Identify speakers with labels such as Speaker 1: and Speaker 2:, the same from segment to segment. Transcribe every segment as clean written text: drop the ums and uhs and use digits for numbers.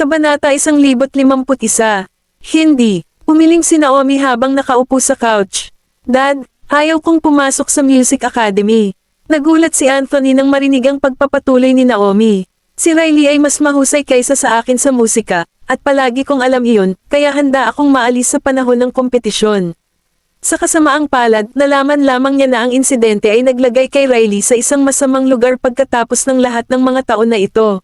Speaker 1: Kabanata 1051. Hindi. Umiling si Naomi habang nakaupo sa couch. Dad, ayaw kong pumasok sa music academy. Nagulat si Anthony nang marinig ang pagpapatuloy ni Naomi. Si Riley ay mas mahusay kaysa sa akin sa musika, at palagi kong alam iyon, kaya handa akong maalis sa panahon ng kompetisyon. Sa kasamaang palad, nalaman lamang niya na ang insidente ay naglagay kay Riley sa isang masamang lugar pagkatapos ng lahat ng mga taon na ito.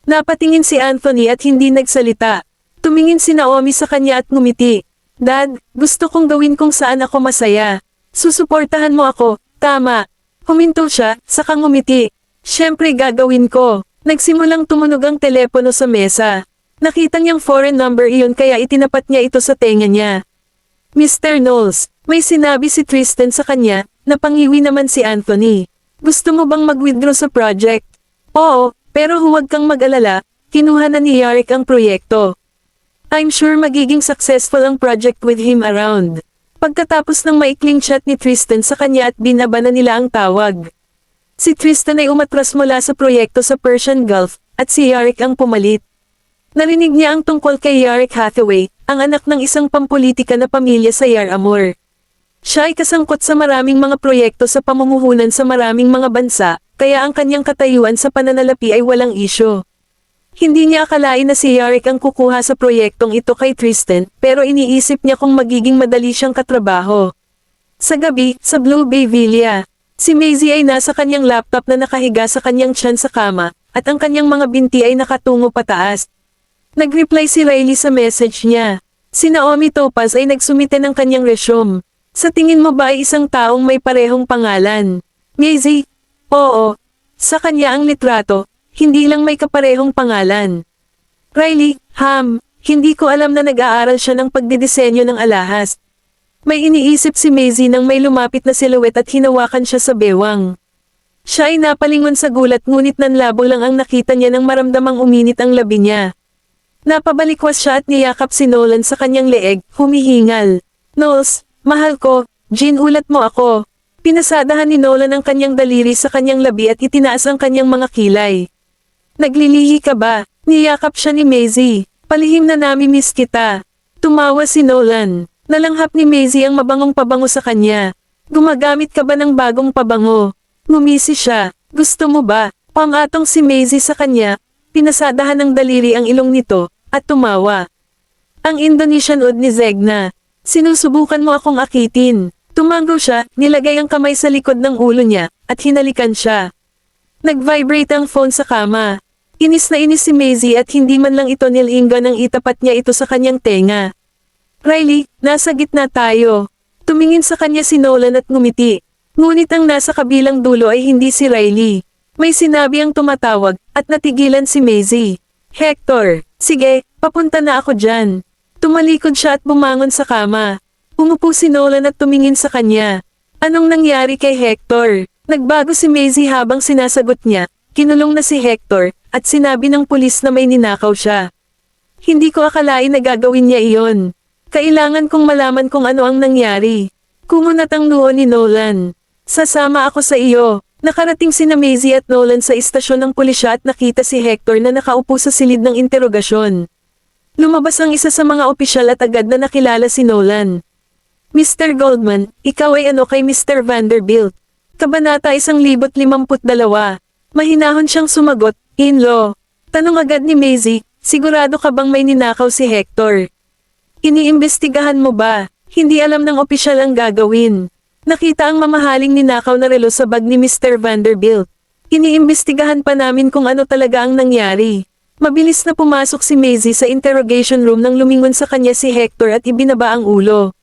Speaker 1: Napatingin si Anthony at hindi nagsalita. Tumingin si Naomi sa kanya at ngumiti. Dad, gusto kong gawin kung saan ako masaya. Susuportahan mo ako, tama. Huminto siya, saka ngumiti. Siyempre gagawin ko. Nagsimulang tumunog ang telepono sa mesa. Nakita niyang foreign number iyon kaya itinapat niya ito sa tenga niya. Mr. Knowles, may sinabi si Tristan sa kanya, napangiwi naman si Anthony. Gusto mo bang mag-withdraw sa project? Oo, pero huwag kang mag-alala, kinuha na ni Yarick ang proyekto. I'm sure magiging successful ang project with him around. Pagkatapos ng maikling chat ni Tristan sa kanya at binaba na nila ang tawag. Si Tristan ay umatras mula sa proyekto sa Persian Gulf, at si Yarick ang pumalit. Narinig niya ang tungkol kay Yarick Hathaway, ang anak ng isang pampolitika na pamilya sa Yar Amor. Siya ay kasangkot sa maraming mga proyekto sa pamumuhunan sa maraming mga bansa, kaya ang kanyang katayuan sa pananalapi ay walang isyo. Hindi niya akalain na si Yarick ang kukuha sa proyektong ito kay Tristan, pero iniisip niya kung magiging madali siyang katrabaho. Sa gabi, sa Blue Bay Villa, si Maisie ay nasa kanyang laptop na nakahiga sa kanyang tiyan sa kama, at ang kanyang mga binti ay nakatungo pataas. Nag-reply si Riley sa message niya. Si Naomi Topaz ay nagsumite ng kanyang resume. Sa tingin mo ba ay isang taong may parehong pangalan? Maisie? Oo. Sa kanya ang litrato, hindi lang may kaparehong pangalan. Riley, hindi ko alam na nag-aaral siya ng pagdidisenyo ng alahas. May iniisip si Maisie nang may lumapit na silhouette at hinawakan siya sa bewang. Siya ay napalingon sa gulat ngunit nanlabo lang ang nakita niya nang maramdamang uminit ang labi niya. Napabalikwas siya at niyakap si Nolan sa kanyang leeg, humihingal. Knowles, mahal ko, Jean ulat mo ako. Pinasadahan ni Nolan ang kanyang daliri sa kanyang labi at itinaas ang kanyang mga kilay. Naglilihi ka ba? Niyakap siya ni Maisie. Palihim na nami-miss kita. Tumawa si Nolan. Nalanghap ni Maisie ang mabangong pabango sa kanya. Gumagamit ka ba ng bagong pabango? Ngumisi siya. Gusto mo ba? Pangatong si Maisie sa kanya. Pinasadahan ng daliri ang ilong nito, at tumawa. Ang Indonesian oud ni Zegna. Sinusubukan mo akong akitin. Tumanggo siya, nilagay ang kamay sa likod ng ulo niya, at hinalikan siya. Nag-vibrate ang phone sa kama. Inis na inis si Maisie at hindi man lang ito nilinggan nang itapat niya ito sa kanyang tenga. Riley, nasa gitna tayo. Tumingin sa kanya si Nolan at ngumiti. Ngunit ang nasa kabilang dulo ay hindi si Riley. May sinabi ang tumatawag, at natigilan si Maisie. Hector, sige, papunta na ako dyan. Tumalikod siya at bumangon sa kama. Umupo si Nolan at tumingin sa kanya. Anong nangyari kay Hector? Nagbago si Maisie habang sinasagot niya. Kinulong na si Hector, at sinabi ng pulis na may ninakaw siya. Hindi ko akalain na gagawin niya iyon. Kailangan kong malaman kung ano ang nangyari. Kumunat ang noo ni Nolan. Sasama ako sa iyo. Nakarating sina Maisie at Nolan sa istasyon ng pulisya at nakita si Hector na nakaupo sa silid ng interogasyon. Lumabas ang isa sa mga opisyal at agad na nakilala si Nolan. Mr. Goldman, ikaw ay ano kay Mr. Vanderbilt? Kabanata 1052. Mahinahon siyang sumagot, in-law. Tanong agad ni Maisie, sigurado ka bang may ninakaw si Hector? Iniimbestigahan mo ba? Hindi alam ng opisyal ang gagawin. Nakita ang mamahaling ninakaw na relo sa bag ni Mr. Vanderbilt. Iniimbestigahan pa namin kung ano talaga ang nangyari. Mabilis na pumasok si Maisie sa interrogation room nang lumingon sa kanya si Hector at ibinaba ang ulo.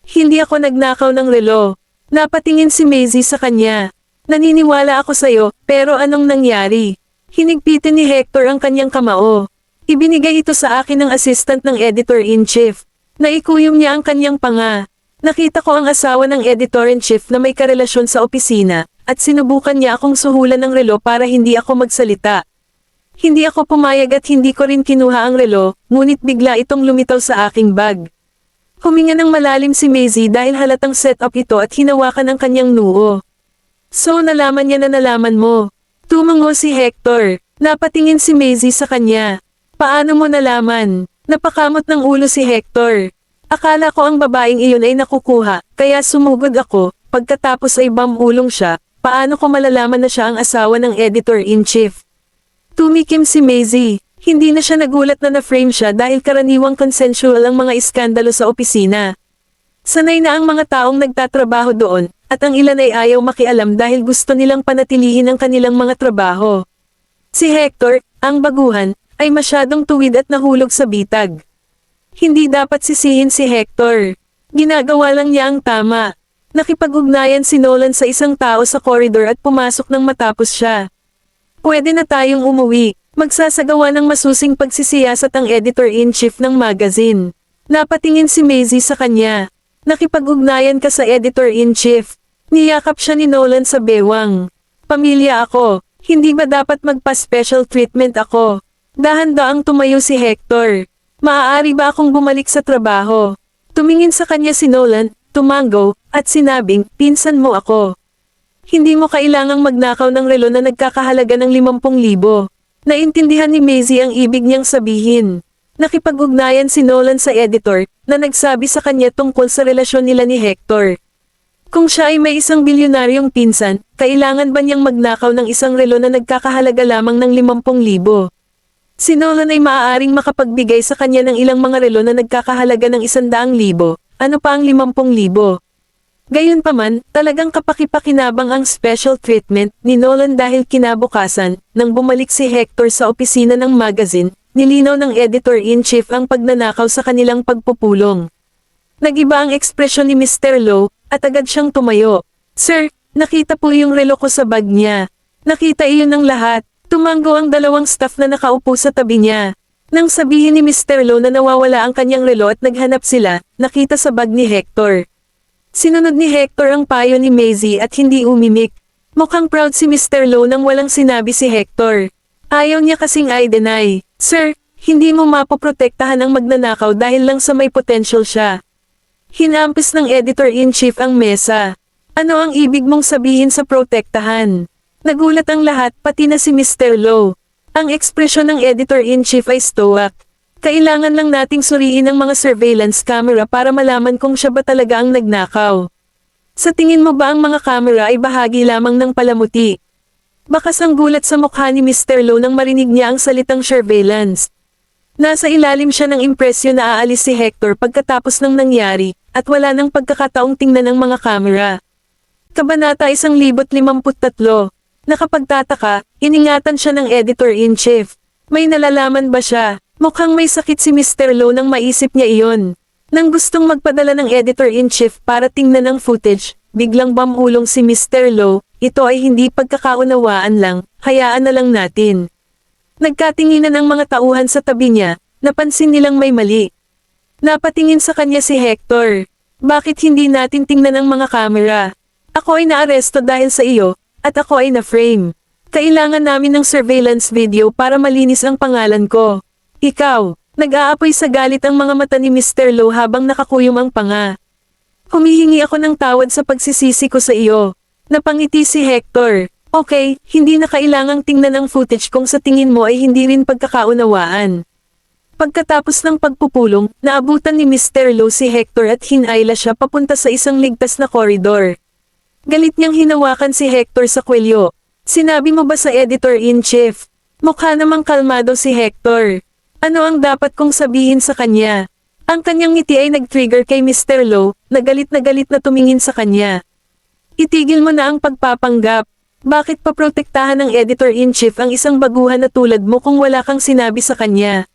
Speaker 1: Hindi ako nagnakaw ng relo. Napatingin si Maisie sa kanya. Naniniwala ako sa'yo, pero anong nangyari? Hinigpitin ni Hector ang kanyang kamao. Ibinigay ito sa akin ng assistant ng editor-in-chief. Naikuyom niya ang kanyang panga. Nakita ko ang asawa ng editor-in-chief na may karelasyon sa opisina, at sinubukan niya akong suhulan ng relo para hindi ako magsalita. Hindi ako pumayag at hindi ko rin kinuha ang relo, ngunit bigla itong lumitaw sa aking bag. Huminga ng malalim si Maisie dahil halatang set-up ito at hinawakan ang kanyang noo. So nalaman niya na nalaman mo. Tumango si Hector. Napatingin si Maisie sa kanya. Paano mo nalaman? Napakamot ng ulo si Hector. Akala ko ang babaeng iyon ay nakukuha, kaya sumugod ako. Pagkatapos ay bamulong siya. Paano ko malalaman na siya ang asawa ng editor-in-chief? Tumikim si Maisie. Hindi na siya nagulat na na-frame siya dahil karaniwang consensual ang mga iskandalo sa opisina. Sanay na ang mga taong nagtatrabaho doon, at ang ilan ay ayaw makialam dahil gusto nilang panatilihin ang kanilang mga trabaho. Si Hector, ang baguhan, ay masyadong tuwid at nahulog sa bitag. Hindi dapat sisihin si Hector. Ginagawa lang niya ang tama. Nakipag-ugnayan si Nolan sa isang tao sa koridor at pumasok nang matapos siya. Pwede na tayong umuwi. Magsasagawa ng masusing pagsisiyasat ang editor-in-chief ng magazine. Napatingin si Maisie sa kanya. Nakipag-ugnayan ka sa editor-in-chief. Niyakap siya ni Nolan sa bewang. Pamilya ako. Hindi ba dapat magpa-special treatment ako? Dahan-daang tumayo si Hector. Maaari ba akong bumalik sa trabaho? Tumingin sa kanya si Nolan, tumango, at sinabing, pinsan mo ako. Hindi mo kailangang magnakaw ng relo na nagkakahalaga ng 50,000. Naintindihan ni Maisie ang ibig niyang sabihin. Nakipag-ugnayan si Nolan sa editor, na nagsabi sa kanya tungkol sa relasyon nila ni Hector. Kung siya ay may isang bilyonaryong pinsan, kailangan ba niyang magnakaw ng isang relo na nagkakahalaga lamang ng 50,000? Si Nolan ay maaaring makapagbigay sa kanya ng ilang mga relo na nagkakahalaga ng 100,000, ano pa ang 50,000? Gayunpaman, talagang kapaki-pakinabang ang special treatment ni Nolan dahil kinabukasan, nang bumalik si Hector sa opisina ng magazine, nilinaw ng editor-in-chief ang pagnanakaw sa kanilang pagpupulong. Nag-iba ang ekspresyon ni Mr. Lowe, at agad siyang tumayo. Sir, nakita po yung relo ko sa bag niya. Nakita iyon ng lahat. Tumango ang dalawang staff na nakaupo sa tabi niya. Nang sabihin ni Mr. Lowe na nawawala ang kanyang relo at naghanap sila, nakita sa bag ni Hector. Sinunod ni Hector ang payo ni Maisie at hindi umimik. Mukhang proud si Mr. Lowe nang walang sinabi si Hector. Ayaw niya kasing i-deny. Sir, hindi mo mapoprotektahan ang magnanakaw dahil lang sa may potential siya. Hinampis ng editor-in-chief ang mesa. Ano ang ibig mong sabihin sa protektahan? Nagulat ang lahat pati na si Mr. Lowe. Ang ekspresyon ng editor-in-chief ay stoic. Kailangan lang nating suriin ang mga surveillance camera para malaman kung siya ba talaga ang nagnakaw. Sa tingin mo ba ang mga camera ay bahagi lamang ng palamuti? Bakas ang gulat sa mukha ni Mr. Lowe nang marinig niya ang salitang surveillance. Nasa ilalim siya ng impresyon na aalis si Hector pagkatapos ng nangyari, at wala nang pagkakataong tingnan ng mga camera. Kabanata 1053. Nakapagtataka, iningatan siya ng editor-in-chief. May nalalaman ba siya? Mukhang may sakit si Mr. Lowe nang maisip niya iyon. Nang gustong magpadala ng editor-in-chief para tingnan ang footage, biglang bamulong si Mr. Lowe. Ito ay hindi pagkakaunawaan lang, hayaan na lang natin. Nagkatinginan ang mga tauhan sa tabi niya, napansin nilang may mali. Napatingin sa kanya si Hector. Bakit hindi natin tingnan ang mga camera? Ako ay naaresto dahil sa iyo, at ako ay na-frame. Kailangan namin ng surveillance video para malinis ang pangalan ko. Ikaw, nag-aapoy sa galit ang mga mata ni Mr. Lowe habang nakakuyom ang panga. Humihingi ako ng tawad sa pagsisisi ko sa iyo. Napangiti si Hector. Okay, hindi na kailangang tingnan ang footage kung sa tingin mo ay hindi rin pagkakaunawaan. Pagkatapos ng pagpupulong, naabutan ni Mr. Lowe si Hector at hinayla siya papunta sa isang ligtas na koridor. Galit niyang hinawakan si Hector sa kwelyo. Sinabi mo ba sa editor-in-chief? Mukha namang kalmado si Hector. Ano ang dapat kong sabihin sa kanya? Ang kanyang ngiti ay nag-trigger kay Mr. Lowe, na galit na tumingin sa kanya. Itigil mo na ang pagpapanggap. Bakit paprotektahan ng editor-in-chief ang isang baguhan na tulad mo kung wala kang sinabi sa kanya?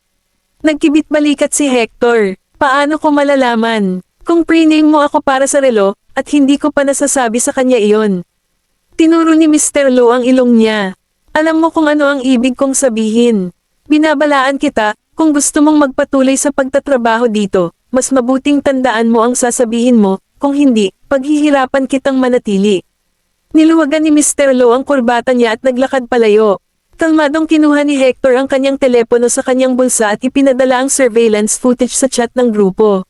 Speaker 1: Nagkibit balikat si Hector. Paano ko malalaman? Kung pre-name mo ako para sa relo, at hindi ko pa nasasabi sa kanya iyon. Tinuro ni Mr. Lowe ang ilong niya. Alam mo kung ano ang ibig kong sabihin. Binabalaan kita, kung gusto mong magpatuloy sa pagtatrabaho dito, mas mabuting tandaan mo ang sasabihin mo, kung hindi, paghihirapan kitang manatili. Niluwagan ni Mr. Lowe ang kurbata niya at naglakad palayo. Kalmadong kinuha ni Hector ang kanyang telepono sa kanyang bulsa at ipinadala ang surveillance footage sa chat ng grupo.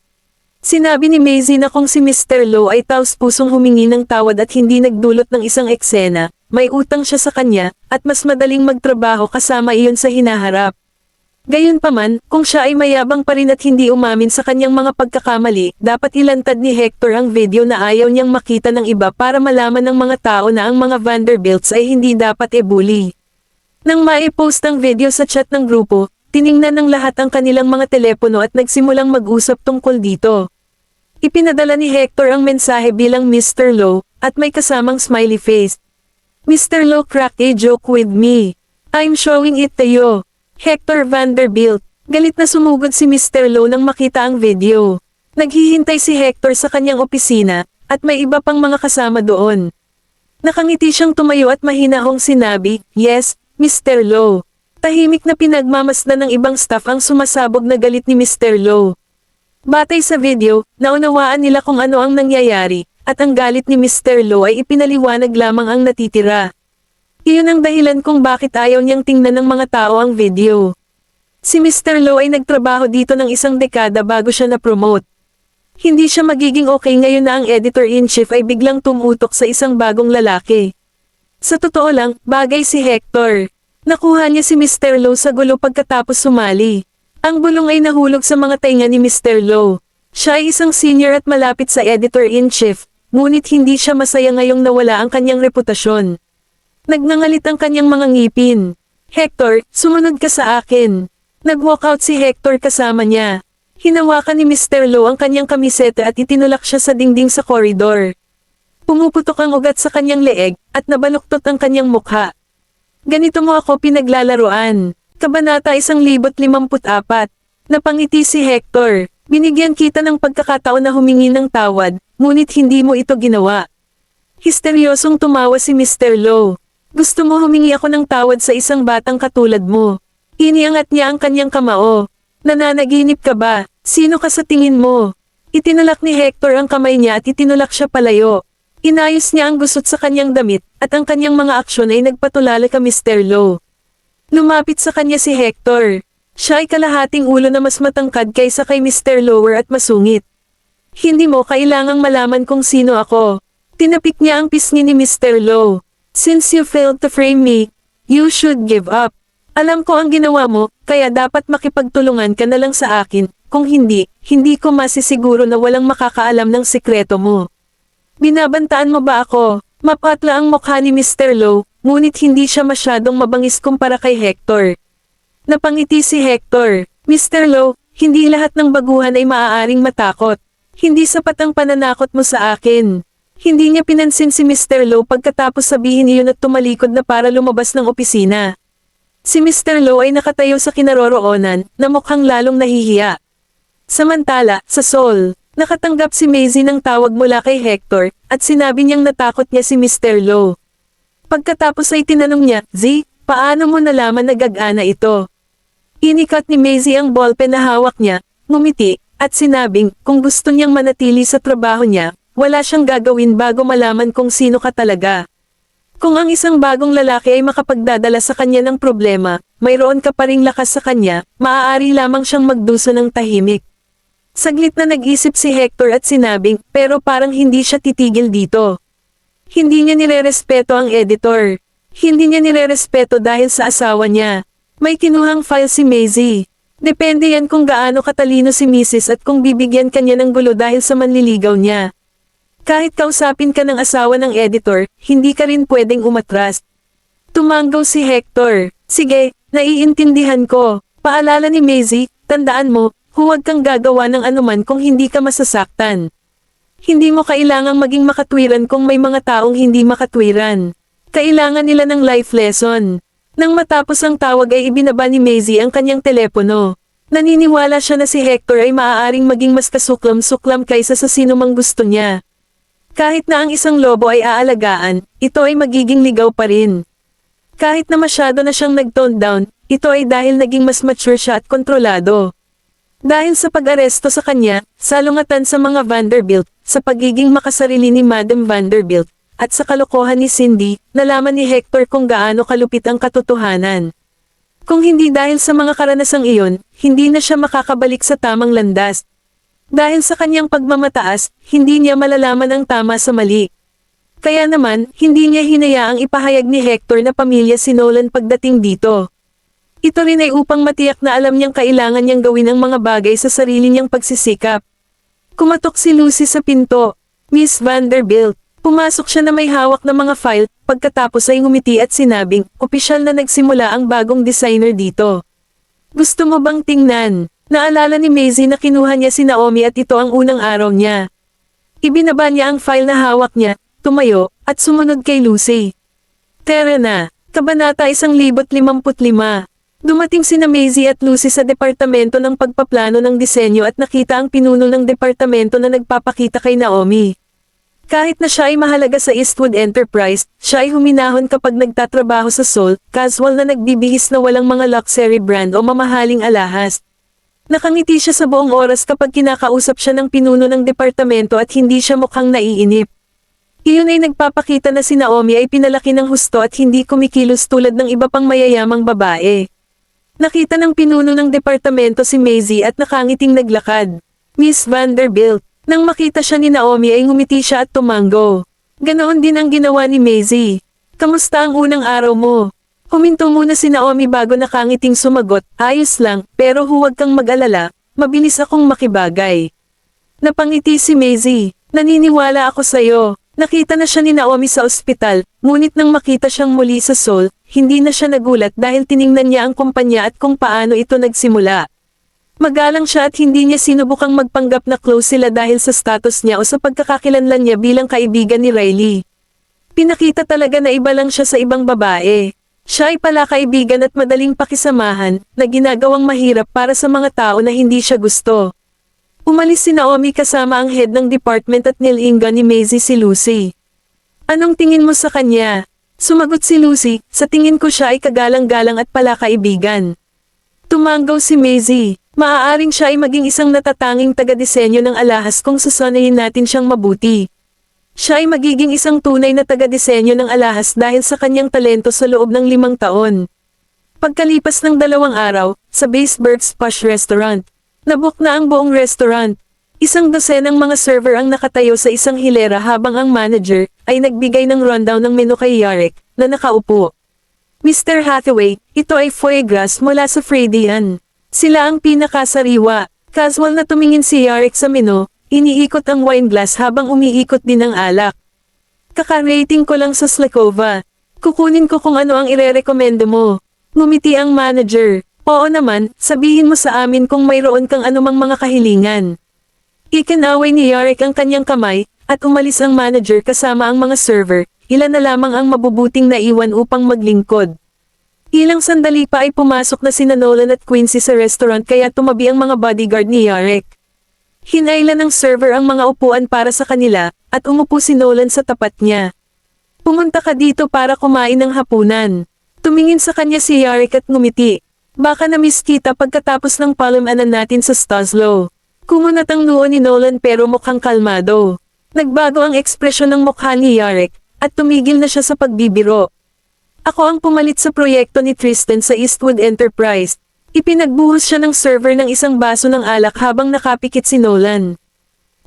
Speaker 1: Sinabi ni Maisie na kung si Mr. Lowe ay taos-pusong humingi ng tawad at hindi nagdulot ng isang eksena, may utang siya sa kanya, at mas madaling magtrabaho kasama iyon sa hinaharap. Gayunpaman, kung siya ay mayabang pa rin at hindi umamin sa kanyang mga pagkakamali, dapat ilantad ni Hector ang video na ayaw niyang makita ng iba para malaman ng mga tao na ang mga Vanderbilts ay hindi dapat e-bully. Nang maipost ang video sa chat ng grupo, tiningnan ng lahat ang kanilang mga telepono at nagsimulang mag-usap tungkol dito. Ipinadala ni Hector ang mensahe bilang Mr. Low, at may kasamang smiley face. Mr. Low cracked a joke with me. I'm showing it to you. Hector Vanderbilt. Galit na sumugod si Mr. Low nang makita ang video. Naghihintay si Hector sa kanyang opisina, at may iba pang mga kasama doon. Nakangiti siyang tumayo at mahinahong sinabi, "Yes, Mr. Low." Tahimik na pinagmamasdan ng ibang staff ang sumasabog na galit ni Mr. Low. Batay sa video, naunawaan nila kung ano ang nangyayari, at ang galit ni Mr. Low ay ipinaliwanag lamang ang natitira. Iyon ang dahilan kung bakit ayaw niyang tingnan ng mga tao ang video. Si Mr. Low ay nagtrabaho dito ng 1 dekada bago siya na-promote. Hindi siya magiging okay ngayon na ang editor-in-chief ay biglang tumutok sa isang bagong lalaki. Sa totoo lang, bagay si Hector. Nakuha niya si Mr. Low sa gulo pagkatapos sumali. Ang bulong ay nahulog sa mga tainga ni Mr. Low. Siya ay isang senior at malapit sa editor-in-chief, ngunit hindi siya masaya ngayong nawala ang kanyang reputasyon. Nagngangalit ang kanyang mga ngipin. Hector, sumunod ka sa akin. Nag-walkout si Hector kasama niya. Hinawakan ni Mr. Low ang kanyang kamiseta at itinulak siya sa dingding sa koridor. Pumuputok ang ugat sa kanyang leeg, at nabaluktot ang kanyang mukha. Ganito mo ako pinaglalaruan. Kabanata 1054. Napangiti si Hector. Binigyan kita ng pagkakataon na humingi ng tawad, ngunit hindi mo ito ginawa. Histeryosong tumawa si Mr. Low. Gusto mo humingi ako ng tawad sa isang batang katulad mo. Iniangat niya ang kanyang kamao. Nananaginip ka ba? Sino ka sa tingin mo? Itinulak ni Hector ang kamay niya at itinulak siya palayo. Inayos niya ang gusot sa kanyang damit, at ang kanyang mga aksyon ay nagpatulala ka Mr. Low. Lumapit sa kanya si Hector. Siya ay kalahating ulo na mas matangkad kaysa kay Mr. Lower at masungit. Hindi mo kailangang malaman kung sino ako. Tinapik niya ang pisngi ni Mr. Low. Since you failed to frame me, you should give up. Alam ko ang ginawa mo, kaya dapat makipagtulungan ka na lang sa akin, kung hindi, hindi ko masisiguro na walang makakaalam ng sikreto mo. Binabantaan mo ba ako? Mapatla ang mukha ni Mr. Low, ngunit hindi siya masyadong mabangis kumpara kay Hector. Napangiti si Hector. Mr. Low, hindi lahat ng baguhan ay maaaring matakot. Hindi sapat ang pananakot mo sa akin. Hindi niya pinansin si Mr. Low pagkatapos sabihin iyon at tumalikod na para lumabas ng opisina. Si Mr. Low ay nakatayo sa kinaroroonan, na mukhang lalong nahihiya. Samantala, sa Seoul, nakatanggap si Maisie ng tawag mula kay Hector, at sinabi niyang natakot niya si Mr. Low. Pagkatapos ay tinanong niya, "Z, paano mo nalaman na gag-ana ito?" Inikat ni Maisie ang ballpen na hawak niya, ngumiti, at sinabing, kung gusto niyang manatili sa trabaho niya, wala siyang gagawin bago malaman kung sino ka talaga. Kung ang isang bagong lalaki ay makapagdadala sa kanya ng problema, mayroon ka pa ring lakas sa kanya, maaari lamang siyang magdusa ng tahimik. Saglit na nag-isip si Hector at sinabing, pero parang hindi siya titigil dito. Hindi niya nirerespeto ang editor. Hindi niya nirerespeto dahil sa asawa niya. May kinuhang file si Maisie. Depende yan kung gaano katalino si Mrs. at kung bibigyan kanya ng gulo dahil sa manliligaw niya. Kahit kausapin ka ng asawa ng editor, hindi ka rin pwedeng umatras. Tumanggaw si Hector. Sige, naiintindihan ko. Paalala ni Maisie, tandaan mo, huwag kang gagawa ng anuman kung hindi ka masasaktan. Hindi mo kailangang maging makatwiran kung may mga taong hindi makatwiran. Kailangan nila ng life lesson. Nang matapos ang tawag ay ibinaba ni Maisie ang kanyang telepono. Naniniwala siya na si Hector ay maaaring maging mas kasuklam-suklam kaysa sa sinumang gusto niya. Kahit na ang isang lobo ay aalagaan, ito ay magiging ligaw pa rin. Kahit na masyado na siyang nag-tone down, ito ay dahil naging mas mature siya at kontrolado. Dahil sa pag-aresto sa kanya, salungatan sa mga Vanderbilt, sa pagiging makasarili ni Madam Vanderbilt, at sa kalokohan ni Cindy, nalaman ni Hector kung gaano kalupit ang katotohanan. Kung hindi dahil sa mga karanasang iyon, hindi na siya makakabalik sa tamang landas. Dahil sa kanyang pagmamataas, hindi niya malalaman ang tama sa mali. Kaya naman, hindi niya hinayaang ipahayag ni Hector na pamilya si Nolan pagdating dito. Ito rin ay upang matiyak na alam niyang kailangan niyang gawin ang mga bagay sa sarili niyang pagsisikap. Kumatok si Lucy sa pinto. Miss Vanderbilt. Pumasok siya na may hawak na mga file, pagkatapos ay ngumiti at sinabing, opisyal na nagsimula ang bagong designer dito. Gusto mo bang tingnan? Naalala ni Maisie na kinuha niya si Naomi at ito ang unang araw niya. Ibinaba niya ang file na hawak niya, tumayo, at sumunod kay Lucy. Tara na, Kabanata 1055. Dumating sina Maisie at Lucy sa departamento ng pagpaplano ng disenyo at nakita ang pinuno ng departamento na nagpapakita kay Naomi. Kahit na siya ay mahalaga sa Eastwood Enterprise, siya ay huminahon kapag nagtatrabaho sa Seoul, casual na nagbibihis na walang mga luxury brand o mamahaling alahas. Nakangiti siya sa buong oras kapag kinakausap siya ng pinuno ng departamento at hindi siya mukhang naiinip. Iyon ay nagpapakita na si Naomi ay pinalaki ng husto at hindi kumikilos tulad ng iba pang mayayamang babae. Nakita ng pinuno ng departamento si Maisie at nakangiting naglakad. Miss Vanderbilt. Nang makita siya ni Naomi ay ngumiti siya at tumango. Ganoon din ang ginawa ni Maisie. Kamusta ang unang araw mo? Huminto muna si Naomi bago nakangiting sumagot, ayos lang, pero huwag kang mag-alala, mabilis akong makibagay. Napangiti si Maisie, naniniwala ako sa'yo. Nakita na siya ni Naomi sa ospital, ngunit nang makita siyang muli sa Seoul, hindi na siya nagulat dahil tiningnan niya ang kumpanya at kung paano ito nagsimula. Magalang siya at hindi niya sinubukang magpanggap na close sila dahil sa status niya o sa pagkakakilanlan niya bilang kaibigan ni Riley. Pinakita talaga na iba lang siya sa ibang babae. Siya ay pala kaibigan at madaling pakisamahan, na ginagawang mahirap para sa mga tao na hindi siya gusto. Umalis si Naomi kasama ang head ng department at nilinga ni Maisie si Lucy. Anong tingin mo sa kanya? Sumagot si Lucy, sa tingin ko siya ay kagalang-galang at pala kaibigan. Tumanggaw si Maisie. Maaaring siya ay maging isang natatanging taga-disenyo ng alahas kung susanayin natin siyang mabuti. Siya ay magiging isang tunay na taga-disenyo ng alahas dahil sa kanyang talento sa loob ng 5 taon. Pagkalipas ng 2 araw, sa Baseberg's Posh Restaurant, nabook na ang buong restaurant. 1 dosenang mga server ang nakatayo sa isang hilera habang ang manager ay nagbigay ng rundown ng menu kay Yarek, na nakaupo. Mr. Hathaway, ito ay foie gras mula sa Freudian. Sila ang pinakasariwa. Casual na tumingin si Yarek sa menu, iniikot ang wine glass habang umiikot din ang alak. Kaka-rating ko lang sa Slakova. Kukunin ko kung ano ang irerekomendo mo. Ngumiti ang manager. Oo naman, sabihin mo sa amin kung mayroon kang anumang mga kahilingan. Ikinaway ni Yarek ang kanyang kamay, at umalis ang manager kasama ang mga server, ilan na lamang ang mabubuting naiwan upang maglingkod. Ilang sandali pa ay pumasok na sina Nolan at Quincy sa restaurant kaya tumabi ang mga bodyguard ni Yarek. Hinailan ng server ang mga upuan para sa kanila, at umupo si Nolan sa tapat niya. Pumunta ka dito para kumain ng hapunan. Tumingin sa kanya si Yarek at ngumiti. Baka na-miss kita pagkatapos ng palamanan natin sa Stoslow. Kumunat ang noo ni Nolan pero mukhang kalmado. Nagbago ang ekspresyon ng mukha ni Yarek, at tumigil na siya sa pagbibiro. Ako ang pumalit sa proyekto ni Tristan sa Eastwood Enterprise. Ipinagbuhos siya ng server ng isang baso ng alak habang nakapikit si Nolan.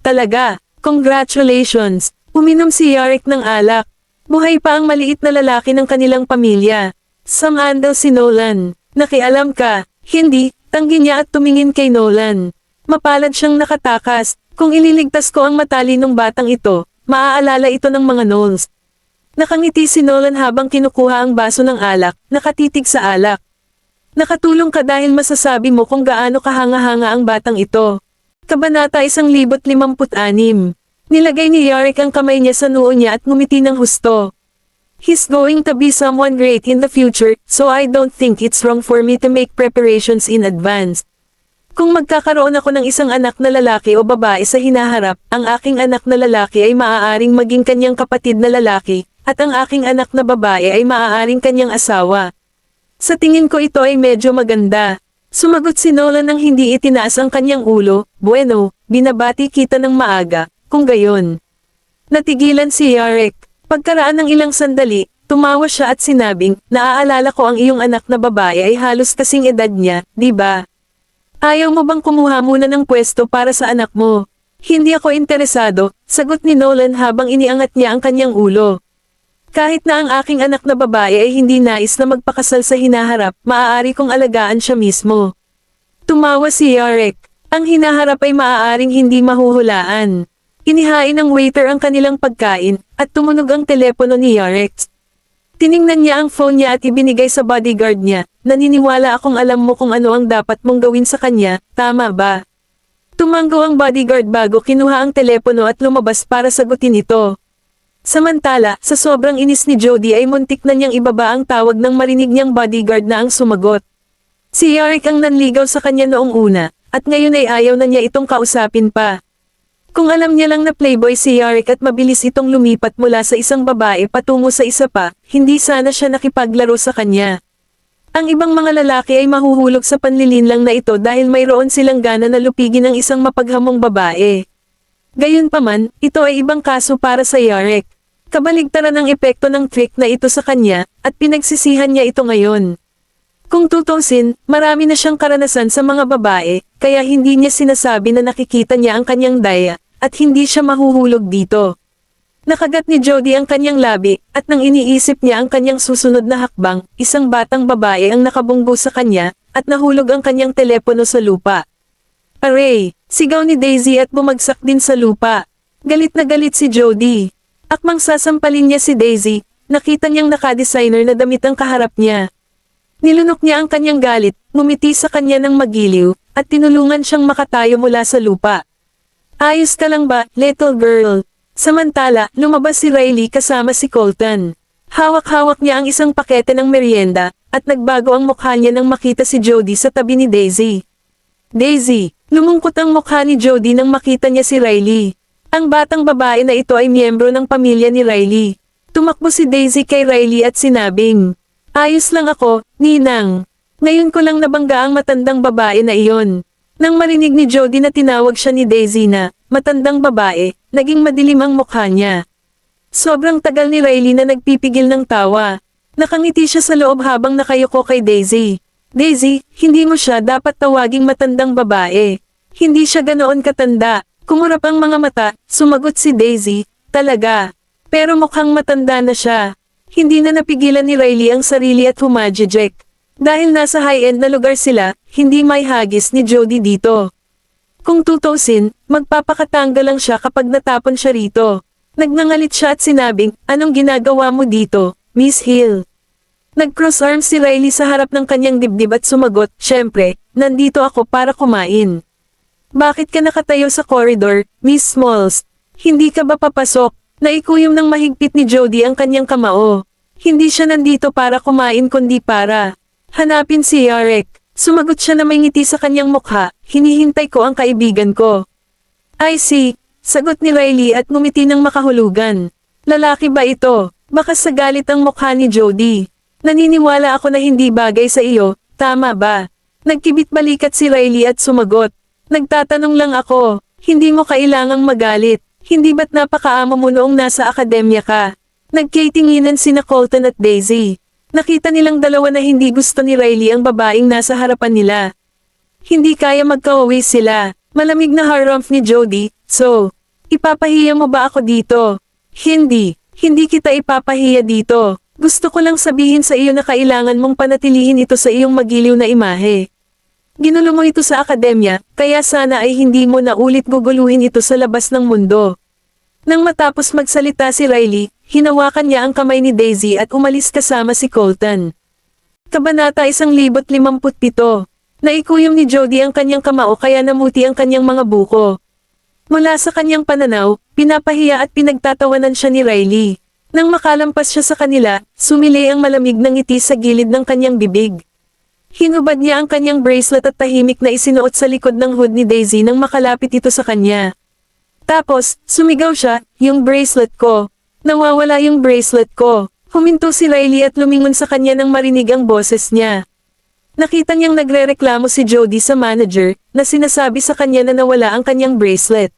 Speaker 1: Talaga, congratulations, uminom si Yarek ng alak. Buhay pa ang maliit na lalaki ng kanilang pamilya. Samandal si Nolan. Nakialam ka, hindi, tanggi niya at tumingin kay Nolan. Mapalad siyang nakatakas, kung ililigtas ko ang matalinong batang ito, maaalala ito ng mga Knowles. Nakangiti si Nolan habang kinukuha ang baso ng alak, nakatitig sa alak. Nakatulong ka dahil masasabi mo kung gaano kahanga-hanga ang batang ito. Kabanata 1056. Nilagay ni Yarek ang kamay niya sa noo niya at ngumiti ng husto. He's going to be someone great in the future, so I don't think it's wrong for me to make preparations in advance. Kung magkakaroon ako ng isang anak na lalaki o babae sa hinaharap, ang aking anak na lalaki ay maaaring maging kanyang kapatid na lalaki, at ang aking anak na babae ay maaaring kanyang asawa. Sa tingin ko ito ay medyo maganda. Sumagot si Nolan nang hindi itinaas ang kanyang ulo, bueno, binabati kita ng maaga, kung gayon. Natigilan si Yarek. Pagkaraan ng ilang sandali, tumawa siya at sinabing, naaalala ko ang iyong anak na babae ay halos kasing edad niya, di ba? Ayaw mo bang kumuha muna ng pwesto para sa anak mo? Hindi ako interesado, sagot ni Nolan habang iniangat niya ang kanyang ulo. Kahit na ang aking anak na babae ay hindi nais na magpakasal sa hinaharap, maaari kong alagaan siya mismo. Tumawa si Yarek. Ang hinaharap ay maaaring hindi mahuhulaan. Inihain ng waiter ang kanilang pagkain, at tumunog ang telepono ni Yarek. Tiningnan niya ang phone niya at ibinigay sa bodyguard niya. Naniniwala akong alam mo kung ano ang dapat mong gawin sa kanya, tama ba? Tumanggo ang bodyguard bago kinuha ang telepono at lumabas para sagutin ito. Samantala, sa sobrang inis ni Jody ay muntik na niyang ibaba ang tawag ng marinig niyang bodyguard na ang sumagot. Si Yarek ang nanligaw sa kanya noong una, at ngayon ay ayaw na niya itong kausapin pa. Kung alam niya lang na playboy si Yarek at mabilis itong lumipat mula sa isang babae patungo sa isa pa, hindi sana siya nakipaglaro sa kanya. Ang ibang mga lalaki ay mahuhulog sa panlilinlang na ito dahil mayroon silang gana na lupigin ang isang mapaghamong babae. Gayunpaman, ito ay ibang kaso para sa Yarek. Kabaligtaran ang epekto ng trick na ito sa kanya, at pinagsisihan niya ito ngayon. Kung tutusin, marami na siyang karanasan sa mga babae, kaya hindi niya sinasabi na nakikita niya ang kanyang daya, at hindi siya mahuhulog dito. Nakagat ni Jody ang kanyang labi, at nang iniisip niya ang kanyang susunod na hakbang, isang batang babae ang nakabunggo sa kanya, at nahulog ang kanyang telepono sa lupa. Aray! Sigaw ni Daisy at bumagsak din sa lupa. Galit na galit si Jody. Akmang sasampalin niya si Daisy, nakita niyang nakadesigner na damit ang kaharap niya. Nilunok niya ang kanyang galit, ngumiti sa kanya ng magiliw, at tinulungan siyang makatayo mula sa lupa. Ayos ka lang ba, little girl? Samantala, lumabas si Riley kasama si Colton. Hawak-hawak niya ang isang pakete ng merienda, at nagbago ang mukha niya nang makita si Jody sa tabi ni Daisy. Daisy! Lumungkot ang mukha ni Jody nang makita niya si Riley. Ang batang babae na ito ay miyembro ng pamilya ni Riley. Tumakbo si Daisy kay Riley at sinabing, "Ayos lang ako, Ninang. Ngayon ko lang nabangga ang matandang babae na iyon." Nang marinig ni Jody na tinawag siya ni Daisy na matandang babae, naging madilim ang mukha niya. Sobrang tagal ni Riley na nagpipigil ng tawa. Nakangiti siya sa loob habang nakayuko kay Daisy. Daisy, hindi mo siya dapat tawaging matandang babae. Hindi siya ganoon katanda. Kumurap ang mga mata, sumagot si Daisy, talaga. Pero mukhang matanda na siya. Hindi na napigilan ni Riley ang sarili at humajejek. Dahil nasa high-end na lugar sila, hindi may hagis ni Jody dito. Kung tutusin, magpapakatanggal lang siya kapag natapon siya rito. Nagngangalit siya at sinabing, "Anong ginagawa mo dito, Miss Hill?" Nag-cross arms si Riley sa harap ng kanyang dibdib at sumagot, "Syempre, nandito ako para kumain." "Bakit ka nakatayo sa koridor, Miss Smalls? Hindi ka ba papasok?" Naikuyom ng mahigpit ni Jody ang kanyang kamao. "Hindi siya nandito para kumain kundi para hanapin si Yarek." Sumagot siya na may ngiti sa kanyang mukha, "Hinihintay ko ang kaibigan ko." "I see," sagot ni Riley at ngumiti ng makahulugan. "Lalaki ba ito?" Baka sa galit ang mukha ni Jody. "Naniniwala ako na hindi bagay sa iyo, tama ba?" Nagkibit balikat si Riley at sumagot. "Nagtatanong lang ako, hindi mo kailangang magalit. Hindi ba't napakaamo mo noong nasa akademya ka?" Nagkaitinginan sina Colton at Daisy. Nakita nilang dalawa na hindi gusto ni Riley ang babaeng nasa harapan nila. Hindi kaya magkawawi sila. Malamig na harumph ni Jody, "So, ipapahiya mo ba ako dito?" "Hindi kita ipapahiya dito. Gusto ko lang sabihin sa iyo na kailangan mong panatilihin ito sa iyong magiliw na imahe. Ginulo mo ito sa akademya, kaya sana ay hindi mo na ulit guguluhin ito sa labas ng mundo." Nang matapos magsalita si Riley, hinawakan niya ang kamay ni Daisy at umalis kasama si Colton. Kabanata 1057. Naikuyom ni Jody ang kanyang kamao kaya namuti ang kanyang mga buko. Mula sa kanyang pananaw, pinapahiya at pinagtatawanan siya ni Riley. Nang makalampas siya sa kanila, sumili ang malamig ng ngiti sa gilid ng kanyang bibig. Hinubad niya ang kanyang bracelet at tahimik na isinuot sa likod ng hood ni Daisy nang makalapit ito sa kanya. Tapos, sumigaw siya, "Yung bracelet ko! Nawawala yung bracelet ko!" Huminto si Riley at lumingon sa kanya nang marinig ang boses niya. Nakita niyang nagrereklamo si Jody sa manager, na sinasabi sa kanya na nawala ang kanyang bracelet.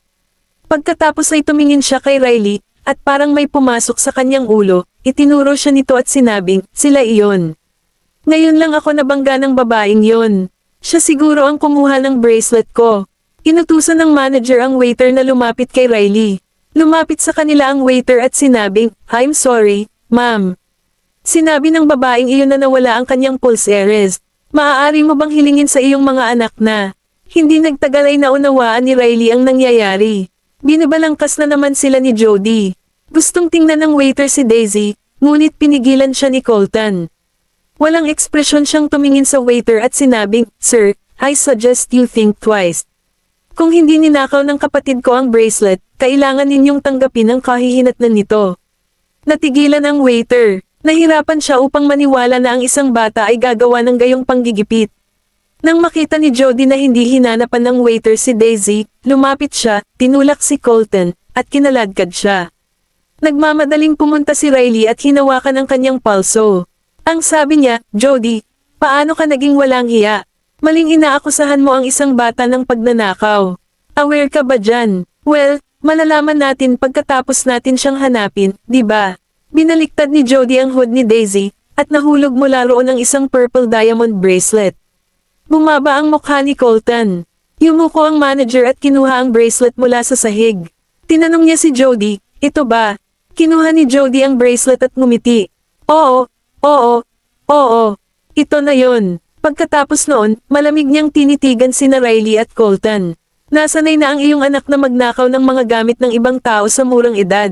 Speaker 1: Pagkatapos ay tumingin siya kay Riley, at parang may pumasok sa kanyang ulo, itinuro siya nito at sinabing, "Sila iyon. Ngayon lang ako nabangga ng babaeng yon. Siya siguro ang kumuha ng bracelet ko." Inutusan ng manager ang waiter na lumapit kay Riley. Lumapit sa kanila ang waiter at sinabing, "I'm sorry, Ma'am. Sinabi ng babaeng iyon na nawala ang kanyang pulseres. Maaari mo bang hilingin sa iyong mga anak na? Hindi nagtagal ay naunawaan ni Riley ang nangyayari. Binabalangkas na naman sila ni Jody. Gustong tingnan ng waiter si Daisy, ngunit pinigilan siya ni Colton. Walang ekspresyon siyang tumingin sa waiter at sinabing, "Sir, I suggest you think twice. Kung hindi ninakaw ng kapatid ko ang bracelet, kailangan ninyong tanggapin ang kahihinatnan nito." Natigilan ang waiter. Nahirapan siya upang maniwala na ang isang bata ay gagawa ng gayong panggigipit. Nang makita ni Jody na hindi hinanapan ng waiter si Daisy, lumapit siya, tinulak si Colton, at kinaladkad siya. Nagmamadaling pumunta si Riley at hinawakan ang kanyang palso. Ang sabi niya, "Jody, paano ka naging walang hiya? Maling inaakusahan mo ang isang bata ng pagnanakaw. Aware ka ba dyan? Well, malalaman natin pagkatapos natin siyang hanapin, di ba?" Binaliktad ni Jody ang hood ni Daisy, at nahulog mula roon ang isang purple diamond bracelet. Bumaba ang mukha ni Colton. Yumuko ang manager at kinuha ang bracelet mula sa sahig. Tinanong niya si Jody, "Ito ba?" Kinuha ni Jody ang bracelet at ngumiti. Oo, oo. Ito na yon." Pagkatapos noon, malamig niyang tinitigan sina Riley at Colton. Nasanay na ang iyong anak na magnakaw ng mga gamit ng ibang tao sa murang edad.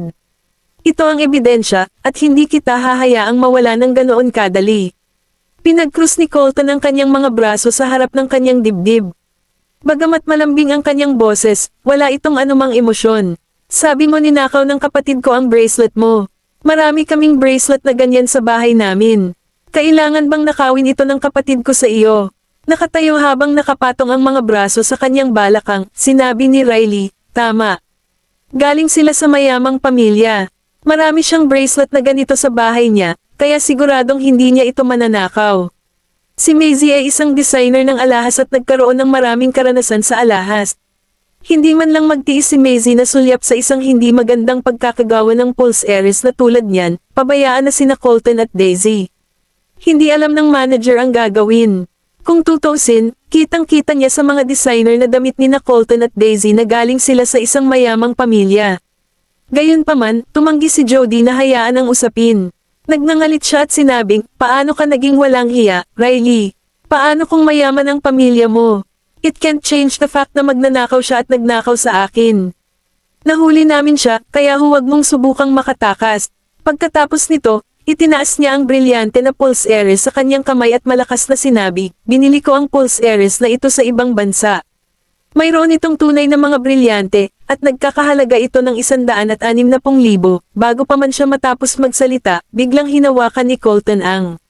Speaker 1: Ito ang ebidensya, at hindi kita hahayaang mawala ng ganoon kadali. Pinagkrus ni Colton ang kanyang mga braso sa harap ng kanyang dibdib. Bagamat malambing ang kanyang boses, wala itong anumang emosyon. "Sabi mo ninakaw ng kapatid ko ang bracelet mo. Marami kaming bracelet na ganyan sa bahay namin. Kailangan bang nakawin ito ng kapatid ko sa iyo?" Nakatayo habang nakapatong ang mga braso sa kanyang balakang, sinabi ni Riley, "Tama. Galing sila sa mayamang pamilya. Marami siyang bracelet na ganito sa bahay niya, kaya siguradong hindi niya ito mananakaw." Si Maisie ay isang designer ng alahas at nagkaroon ng maraming karanasan sa alahas. Hindi man lang magtiis si Maisie na sulyap sa isang hindi magandang pagkakagawa ng pulse heiress na tulad niyan, pabayaan na sina Colton at Daisy. Hindi alam ng manager ang gagawin. Kung tutusin, kitang-kita niya sa mga designer na damit ni na Colton at Daisy na galing sila sa isang mayamang pamilya. Gayunpaman, tumanggi si Jody na hayaan ang usapin. Nagngangalit siya at sinabing, "Paano ka naging walang hiya, Riley? Paano kung mayaman ang pamilya mo? It can't change the fact na magnanakaw siya at nagnakaw sa akin. Nahuli namin siya, kaya huwag mong subukang makatakas." Pagkatapos nito, itinaas niya ang brilyante na pulse heiress sa kanyang kamay at malakas na sinabi, "Binili ko ang pulse heiress na ito sa ibang bansa. Mayroon itong tunay na mga brilyante, at nagkakahalaga ito ng 160,000. Bago pa man siya matapos magsalita, biglang hinawakan ni Colton ang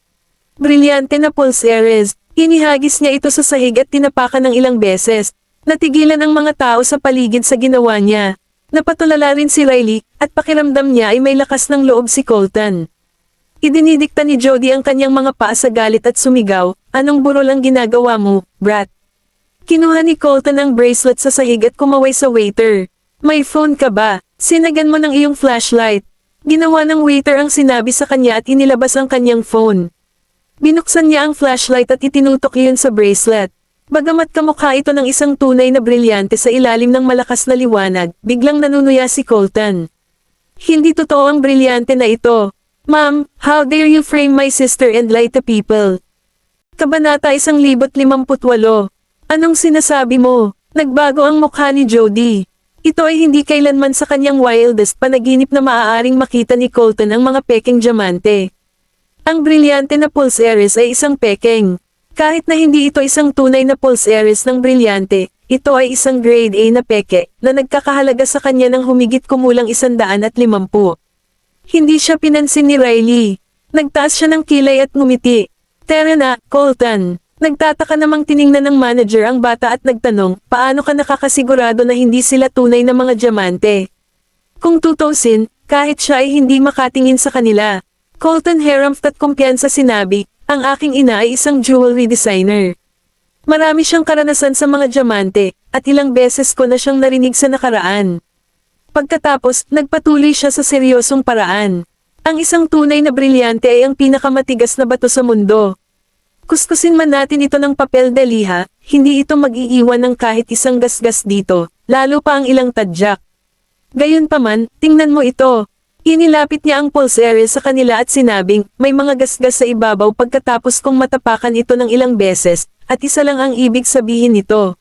Speaker 1: brilyante na pulse heiress. Inihagis niya ito sa sahig at tinapakan ng ilang beses. Natigilan ang mga tao sa paligid sa ginawa niya. Napatulala rin si Riley, at pakiramdam niya ay may lakas ng loob si Colton. Idinidikta ni Jody ang kanyang mga paa sa galit at sumigaw, "Anong burol ang ginagawa mo, brat?" Kinuha ni Colton ang bracelet sa sahig at kumaway sa waiter. "May phone ka ba? Sinagan mo ng iyong flashlight." Ginawa ng waiter ang sinabi sa kanya at inilabas ang kanyang phone. Binuksan niya ang flashlight at itinutok iyon sa bracelet. Bagamat kamukha ito ng isang tunay na brilyante sa ilalim ng malakas na liwanag, biglang nanunuya si Colton. "Hindi totoo ang brilyante na ito. Ma'am, how dare you frame my sister and lie to people?" Kabanata 1058. Anong sinasabi mo? Nagbago ang mukha ni Jody. Ito ay hindi kailanman sa kanyang wildest panaginip na maaaring makita ni Colton ang mga pekeng diamante. Ang brilyante na pulse heiress ay isang pekeng. Kahit na hindi ito isang tunay na pulse heiress ng brilyante, ito ay isang grade A na peke, na nagkakahalaga sa kanya ng humigit kumulang 150. Hindi siya pinansin ni Riley. Nagtaas siya ng kilay at ngumiti. "Tara na, Colton." Nagtataka namang tiningnan ng manager ang bata at nagtanong, "Paano ka nakakasigurado na hindi sila tunay na mga diamante?" Kung tutusin, kahit siya ay hindi makatingin sa kanila. Colton harumphed at kumpiyansa sinabi, "Ang aking ina ay isang jewelry designer. Marami siyang karanasan sa mga diamante, at ilang beses ko na siyang narinig sa nakaraan." Pagkatapos, nagpatuloy siya sa seryosong paraan. "Ang isang tunay na brilyante ay ang pinakamatigas na bato sa mundo. Kuskusin man natin ito ng papel de liha, hindi ito mag-iiwan ng kahit isang gasgas dito, lalo pa ang ilang tadyak. Gayunpaman, tingnan mo ito. Inilapit niya ang pulsere sa kanila at sinabing, may mga gasgas sa ibabaw pagkatapos kong matapakan ito ng ilang beses, at isa lang ang ibig sabihin nito.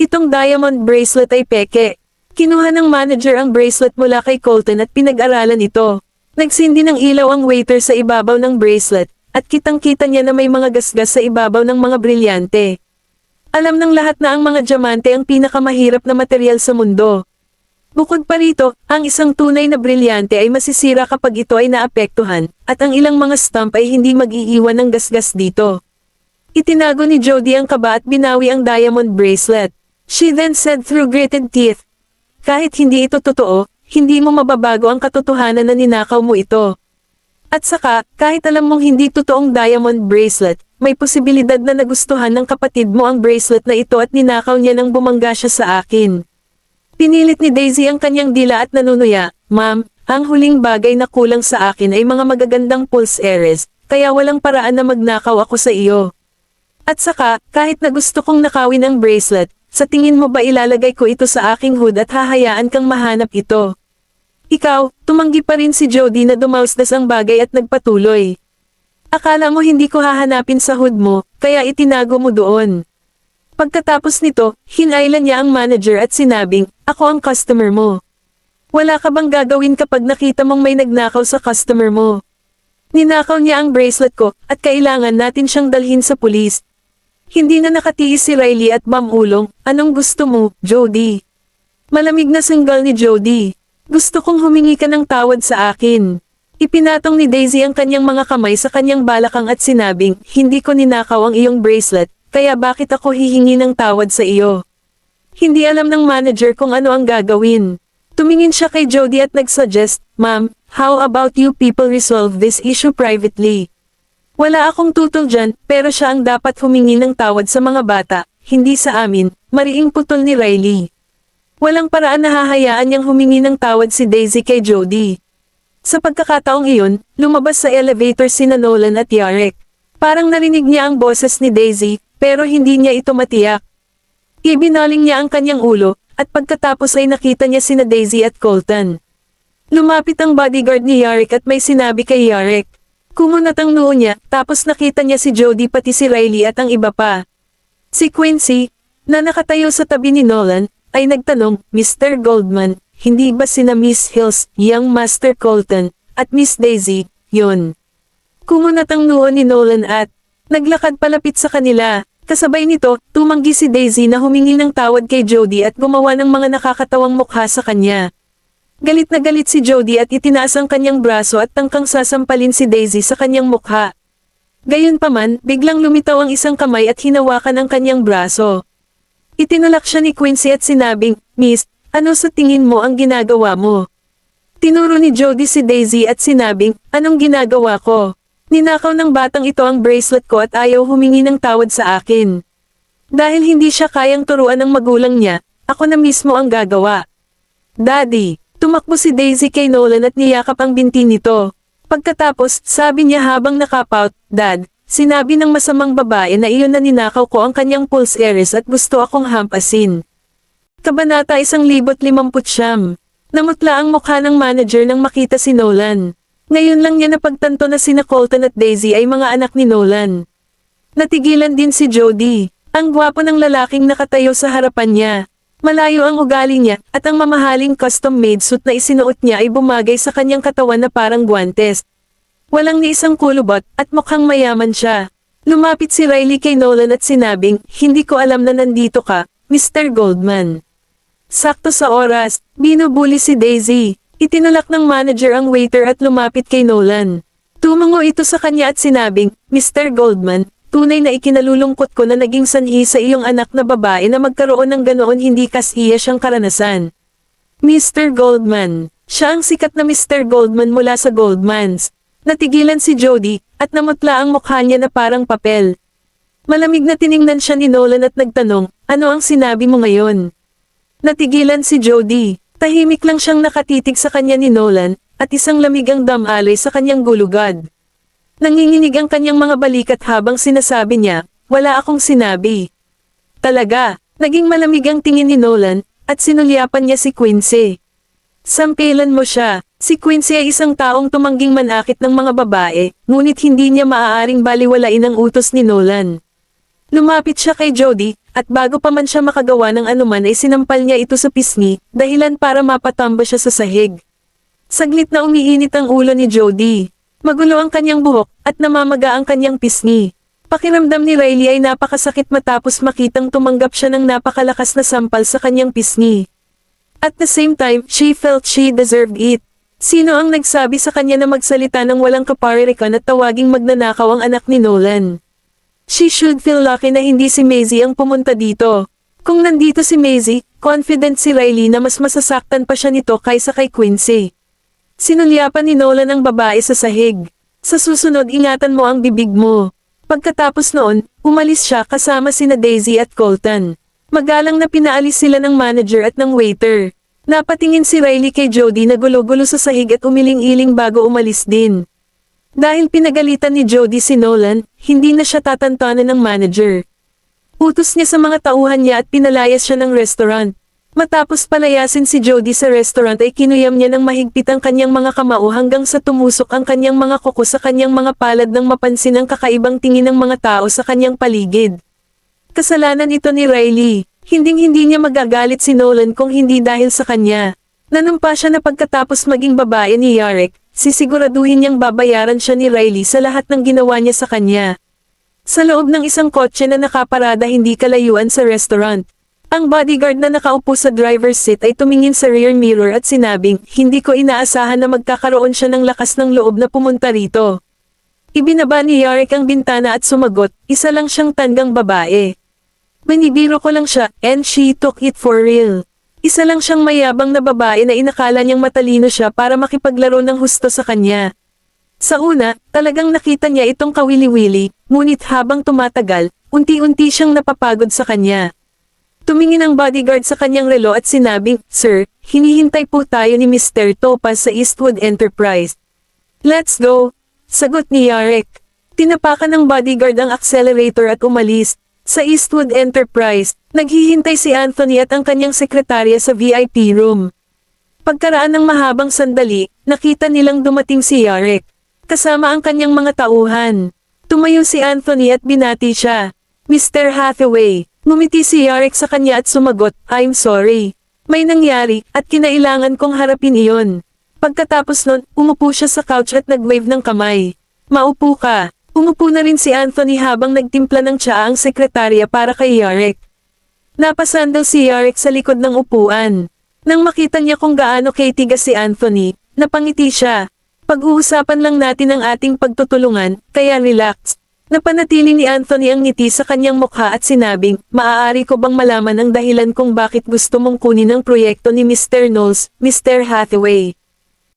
Speaker 1: Itong diamond bracelet ay peke. Kinuha ng manager ang bracelet mula kay Colton at pinag-aralan ito. Nagsindi ng ilaw ang waiter sa ibabaw ng bracelet, at kitang-kita niya na may mga gasgas sa ibabaw ng mga brilyante. Alam ng lahat na ang mga diamante ang pinakamahirap na materyal sa mundo. Bukod pa rito, ang isang tunay na brilyante ay masisira kapag ito ay naapektuhan, at ang ilang mga stamp ay hindi mag-iiwan ng gasgas dito. Itinago ni Jody ang kaba at binawi ang diamond bracelet. She then said through gritted teeth, kahit hindi ito totoo, hindi mo mababago ang katotohanan na ninakaw mo ito. At saka, kahit alam mong hindi totoong diamond bracelet, may posibilidad na nagustuhan ng kapatid mo ang bracelet na ito at ninakaw niya nang bumangga siya sa akin. Pinilit ni Daisy ang kanyang dila at nanunuya, Ma'am, ang huling bagay na kulang sa akin ay mga magagandang pulseres, kaya walang paraan na magnakaw ako sa iyo. At saka, kahit na gusto kong nakawin ang bracelet, sa tingin mo ba ilalagay ko ito sa aking hood at hahayaan kang mahanap ito? Ikaw, tumanggi pa rin si Jody na dumausdas ang bagay at nagpatuloy. Akala mo hindi ko hahanapin sa hood mo, kaya itinago mo doon. Pagkatapos nito, hinailan niya ang manager at sinabing, ako ang customer mo. Wala ka bang gagawin kapag nakita mong may nagnakaw sa customer mo? Ninakaw niya ang bracelet ko, at kailangan natin siyang dalhin sa pulis. Hindi na nakatiis si Riley at mamulong, anong gusto mo, Jody? Malamig na sanggal ni Jody. Gusto kong humingi ka ng tawad sa akin. Ipinatong ni Daisy ang kanyang mga kamay sa kanyang balakang at sinabing, hindi ko ninakaw ang iyong bracelet, kaya bakit ako hihingi ng tawad sa iyo? Hindi alam ng manager kung ano ang gagawin. Tumingin siya kay Jody at nagsuggest, Ma'am, how about you people resolve this issue privately? Wala akong tutol dyan, pero siya ang dapat humingi ng tawad sa mga bata, hindi sa amin, mariing putol ni Riley. Walang paraan na hahayaan niyang humingi ng tawad si Daisy kay Jody. Sa pagkakataong iyon, lumabas sa elevator sina Nolan at Yarek. Parang narinig niya ang boses ni Daisy, pero hindi niya ito matiyak. Ibinaling niya ang kanyang ulo, at pagkatapos ay nakita niya sina Daisy at Colton. Lumapit ang bodyguard ni Yarek at may sinabi kay Yarek. Kumunat ang noo niya, tapos nakita niya si Jody pati si Riley at ang iba pa. Si Quincy, na nakatayo sa tabi ni Nolan, ay nagtanong, Mr. Goldman, hindi ba sina Miss Hills, young Master Colton, at Miss Daisy, yun? Kumunat ang noo ni Nolan at naglakad palapit sa kanila. Kasabay nito, tumanggi si Daisy na humingi ng tawad kay Jody at gumawa ng mga nakakatawang mukha sa kanya. Galit na galit si Jody at itinaas ang kanyang braso at tangkang sasampalin si Daisy sa kanyang mukha. Gayunpaman, biglang lumitaw ang isang kamay at hinawakan ang kanyang braso. Itinulak siya ni Quincy at sinabing, Miss, ano sa tingin mo ang ginagawa mo? Tinuro ni Jody si Daisy at sinabing, anong ginagawa ko? Ninakaw ng batang ito ang bracelet ko at ayaw humingi ng tawad sa akin. Dahil hindi siya kayang turuan ng magulang niya, ako na mismo ang gagawa. Daddy, tumakbo si Daisy kay Nolan at niyakap ang binti nito. Pagkatapos, sabi niya habang nakapout, Dad, sinabi ng masamang babae na iyon na ninakaw ko ang kanyang pulseres at gusto akong hampasin. Kabanata 1059. Namutla ang mukha ng manager nang makita si Nolan. Ngayon lang niya napagtanto na sina Colton at Daisy ay mga anak ni Nolan. Natigilan din si Jody. Ang gwapo ng lalaking nakatayo sa harapan niya. Malayo ang ugali niya, at ang mamahaling custom-made suit na isinuot niya ay bumagay sa kanyang katawan na parang guwantes. Walang ni isang kulubot, at mukhang mayaman siya. Lumapit si Riley kay Nolan at sinabing, hindi ko alam na nandito ka, Mr. Goldman. Sakto sa oras, binubuli si Daisy. Itinulak ng manager ang waiter at lumapit kay Nolan. Tumango ito sa kanya at sinabing, Mr. Goldman, tunay na ikinalulungkot ko na naging sanhi sa iyong anak na babae na magkaroon ng ganoon hindi kasiya siyang karanasan. Mr. Goldman, siya ang sikat na Mr. Goldman mula sa Goldmans. Natigilan si Jody, at namutla ang mukha niya na parang papel. Malamig na tiningnan siya ni Nolan at nagtanong, ano ang sinabi mo ngayon? Natigilan si Jody, tahimik lang siyang nakatitig sa kanya ni Nolan, at isang lamig ang damaloy sa kanyang gulugad. Nanginginig ang kanyang mga balikat habang sinasabi niya, wala akong sinabi. Talaga, naging malamig ang tingin ni Nolan, at sinulyapan niya si Quincy. Sampilan mo siya, Si Quincy ay isang taong tumangging manakit ng mga babae, ngunit hindi niya maaaring baliwalain ang utos ni Nolan. Lumapit siya kay Jody, at bago pa man siya makagawa ng anuman ay sinampal niya ito sa pisngi, dahilan para mapatamba siya sa sahig. Saglit na umiinit ang ulo ni Jody. Magulo ang kanyang buhok, at namamaga ang kanyang pisngi. Pakiramdam ni Riley ay napakasakit matapos makitang tumanggap siya ng napakalakas na sampal sa kanyang pisngi. At the same time, she felt she deserved it. Sino ang nagsabi sa kanya na magsalita ng walang kaparirikan at tawaging magnanakaw ang anak ni Nolan? She should feel lucky na hindi si Maisie ang pumunta dito. Kung nandito si Maisie, confident si Riley na mas masasaktan pa siya nito kaysa kay Quincy. Sinulyapan ni Nolan ang babae sa sahig. Sa susunod ingatan mo ang bibig mo. Pagkatapos noon, umalis siya kasama sina Daisy at Colton. Magalang na pinaalis sila ng manager at ng waiter. Napatingin si Riley kay Jody na gulo-gulo sa sahig at umiling-iling bago umalis din. Dahil pinagalitan ni Jody si Nolan, hindi na siya tatantanan ng manager. Utos niya sa mga tauhan niya at pinalayas siya ng restaurant. Matapos palayasin si Jody sa restaurant ay kinuyam niya ng mahigpit ang kanyang mga kamao hanggang sa tumusok ang kanyang mga kuko sa kanyang mga palad nang mapansin ang kakaibang tingin ng mga tao sa kanyang paligid. Kasalanan ito ni Riley. Hinding-hindi niya magagalit si Nolan kung hindi dahil sa kanya. Nanumpa siya na pagkatapos maging babae ni Yarek, sisiguraduhin niyang babayaran siya ni Riley sa lahat ng ginawa niya sa kanya. Sa loob ng isang kotse na nakaparada hindi kalayuan sa restaurant, ang bodyguard na nakaupo sa driver's seat ay tumingin sa rear mirror at sinabing, hindi ko inaasahan na magkakaroon siya ng lakas ng loob na pumunta rito. Ibinaba ni Yarek ang bintana at sumagot, isa lang siyang tandang babae. Manibiro ko lang siya, and she took it for real. Isa lang siyang mayabang na babae na inakala niyang matalino siya para makipaglaro ng husto sa kanya. Sa una, talagang nakita niya itong kawili-wili, ngunit habang tumatagal, unti-unti siyang napapagod sa kanya. Tumingin ang bodyguard sa kanyang relo at sinabing, Sir, hinihintay po tayo ni Mr. Topaz sa Eastwood Enterprise. Let's go! Sagot ni Yarek. Tinapakan ng bodyguard ang accelerator at umalis. Sa Eastwood Enterprise, naghihintay si Anthony at ang kanyang sekretarya sa VIP room. Pagkaraan ng mahabang sandali, nakita nilang dumating si Yarek, kasama ang kanyang mga tauhan. Tumayo si Anthony at binati siya. Mr. Hathaway, ngumiti si Yarek sa kanya at sumagot, I'm sorry. May nangyari, at kinailangan kong harapin iyon. Pagkatapos nun, umupo siya sa couch at nag-wave ng kamay. Maupo ka. Umupo na rin si Anthony habang nagtimpla ng tsaa ang sekretarya para kay Yarek. Napasandal si Yarek sa likod ng upuan. Nang makita niya kung gaano kay-tigas si Anthony, napangiti siya. Pag-uusapan lang natin ang ating pagtutulungan, kaya relax. Napanatili ni Anthony ang ngiti sa kanyang mukha at sinabing, maaari ko bang malaman ang dahilan kung bakit gusto mong kunin ang proyekto ni Mr. Knowles, Mr. Hathaway?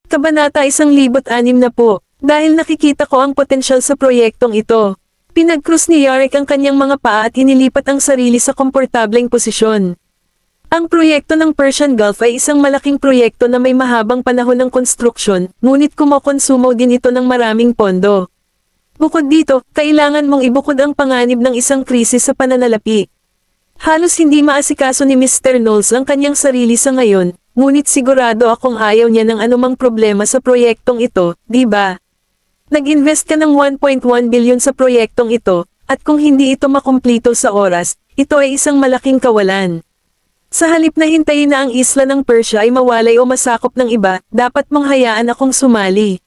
Speaker 1: Kabanata 106 na po. Dahil nakikita ko ang potensyal sa proyektong ito. Pinag-cross ni Yarek ang kanyang mga paa at inilipat ang sarili sa komportableng posisyon. Ang proyekto ng Persian Gulf ay isang malaking proyekto na may mahabang panahon ng konstruksyon, ngunit kumokonsumo din ito ng maraming pondo. Bukod dito, kailangan mong ibukod ang panganib ng isang krisis sa pananalapi. Halos hindi maasikaso ni Mr. Knowles ang kanyang sarili sa ngayon, ngunit sigurado akong ayaw niya ng anumang problema sa proyektong ito, di ba? Nag-invest ka ng 1.1 billion sa proyektong ito, at kung hindi ito makumplito sa oras, ito ay isang malaking kawalan. Sa halip na hintayin na ang isla ng Persia ay mawalay o masakop ng iba, dapat mong hayaan akong sumali.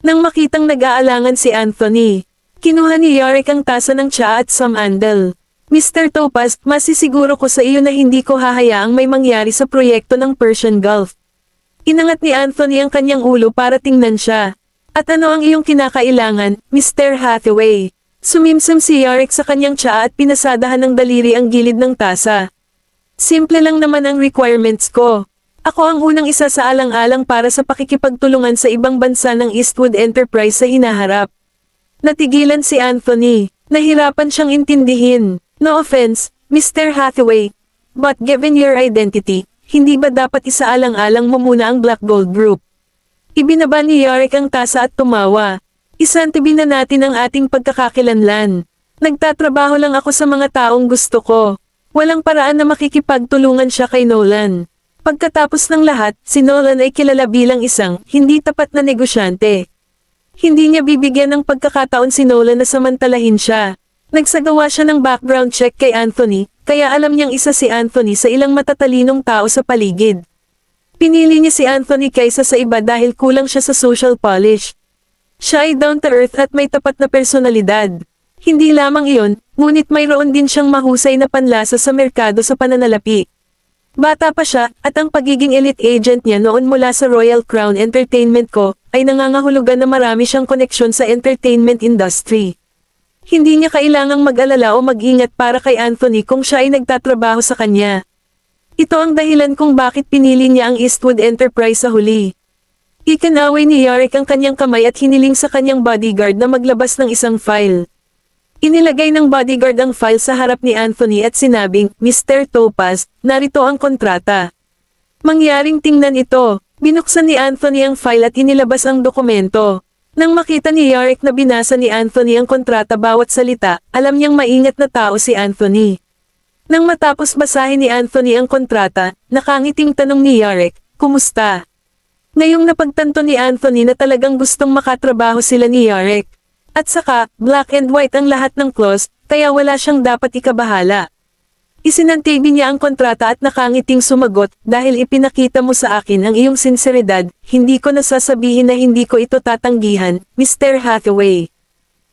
Speaker 1: Nang makitang nag-aalangan si Anthony, kinuha ni Yarek ang tasa ng tsaa at samandal. Mr. Topaz, masisiguro ko sa iyo na hindi ko hahayaang may mangyari sa proyekto ng Persian Gulf. Inangat ni Anthony ang kanyang ulo para tingnan siya. At ano ang iyong kinakailangan, Mr. Hathaway? Sumimsim si Yarek sa kanyang tsaa at pinasadahan ng daliri ang gilid ng tasa. Simple lang naman ang requirements ko. Ako ang unang isa sa alang-alang para sa pakikipagtulungan sa ibang bansa ng Eastwood Enterprise sa hinaharap. Natigilan si Anthony. Nahirapan siyang intindihin. No offense, Mr. Hathaway. But given your identity, hindi ba dapat isaalang-alang mo muna ang Black Gold Group? Ibinaba ni Yarek ang tasa at tumawa. Isantabi na natin ang ating pagkakakilanlan. Nagtatrabaho lang ako sa mga taong gusto ko. Walang paraan na makikipagtulungan siya kay Nolan. Pagkatapos ng lahat, si Nolan ay kilala bilang isang hindi tapat na negosyante. Hindi niya bibigyan ng pagkakataon si Nolan na samantalahin siya. Nagsagawa siya ng background check kay Anthony, kaya alam niyang isa si Anthony sa ilang matatalinong tao sa paligid. Pinili niya si Anthony kaysa sa iba dahil kulang siya sa social polish. Siya ay down to earth at may tapat na personalidad. Hindi lamang iyon, ngunit mayroon din siyang mahusay na panlasa sa merkado sa pananalapi. Bata pa siya, at ang pagiging elite agent niya noon mula sa Royal Crown Entertainment Co. ay nangangahulugan na marami siyang koneksyon sa entertainment industry. Hindi niya kailangang mag-alala o mag-ingat para kay Anthony kung siya ay nagtatrabaho sa kanya. Ito ang dahilan kung bakit pinili niya ang Eastwood Enterprise sa huli. Ikinaway ni Yarek ang kanyang kamay at hiniling sa kanyang bodyguard na maglabas ng isang file. Inilagay ng bodyguard ang file sa harap ni Anthony at sinabing, Mr. Topaz, narito ang kontrata. Mangyaring tingnan ito. Binuksan ni Anthony ang file at inilabas ang dokumento. Nang makita ni Yarek na binasa ni Anthony ang kontrata bawat salita, alam niyang maingat na tao si Anthony. Nang matapos basahin ni Anthony ang kontrata, nakangiting tanong ni Yarek, kumusta? Ngayong napagtanto ni Anthony na talagang gustong makatrabaho sila ni Yarek. At saka, black and white ang lahat ng clause, kaya wala siyang dapat ikabahala. Isinantabi niya ang kontrata at nakangiting sumagot, dahil ipinakita mo sa akin ang iyong sinseridad, hindi ko nasasabihin na hindi ko ito tatanggihan, Mr. Hathaway.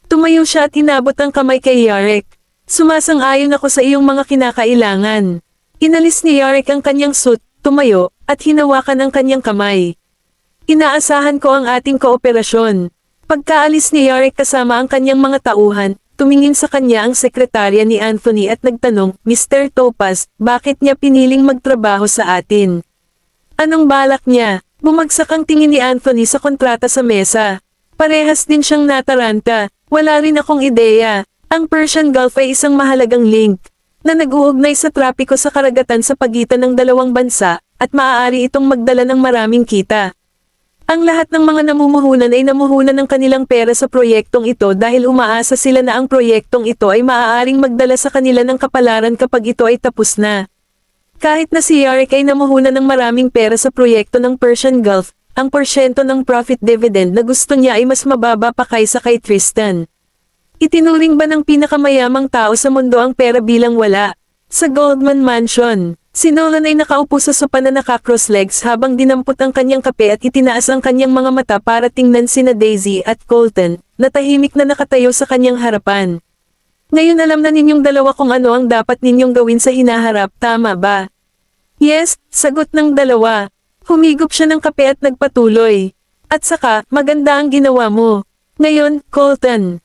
Speaker 1: Tumayo siya at inabot ang kamay kay Yarek. Sumasang-ayon ako sa iyong mga kinakailangan. Inalis ni Yarek ang kanyang suit, tumayo, at hinawakan ang kanyang kamay. Inaasahan ko ang ating kooperasyon. Pagkaalis ni Yarek kasama ang kanyang mga tauhan, tumingin sa kanya ang sekretarya ni Anthony at nagtanong, Mr. Topaz, bakit niya piniling magtrabaho sa atin? Anong balak niya? Bumagsak ang tingin ni Anthony sa kontrata sa mesa. Parehas din siyang nataranta, wala rin akong ideya. Ang Persian Gulf ay isang mahalagang link na nag-uugnay sa trapiko sa karagatan sa pagitan ng dalawang bansa, at maaari itong magdala ng maraming kita. Ang lahat ng mga namumuhunan ay namuhunan ng kanilang pera sa proyektong ito dahil umaasa sila na ang proyektong ito ay maaaring magdala sa kanila ng kapalaran kapag ito ay tapos na. Kahit na si Yarek ay namuhunan ng maraming pera sa proyekto ng Persian Gulf, ang porsyento ng profit dividend na gusto niya ay mas mababa pa kaysa kay Tristan. Itinuring ba ng pinakamayamang tao sa mundo ang pera bilang wala? Sa Goldman Mansion, si Nolan ay nakaupo sa sopa na naka-cross legs habang dinampot ang kanyang kape at itinaas ang kanyang mga mata para tingnan sina Daisy at Colton, na tahimik na nakatayo sa kanyang harapan. Ngayon alam na ninyong dalawa kung ano ang dapat ninyong gawin sa hinaharap, tama ba? Yes, sagot ng dalawa. Humigop siya ng kape at nagpatuloy. At saka, maganda ang ginawa mo. Ngayon, Colton,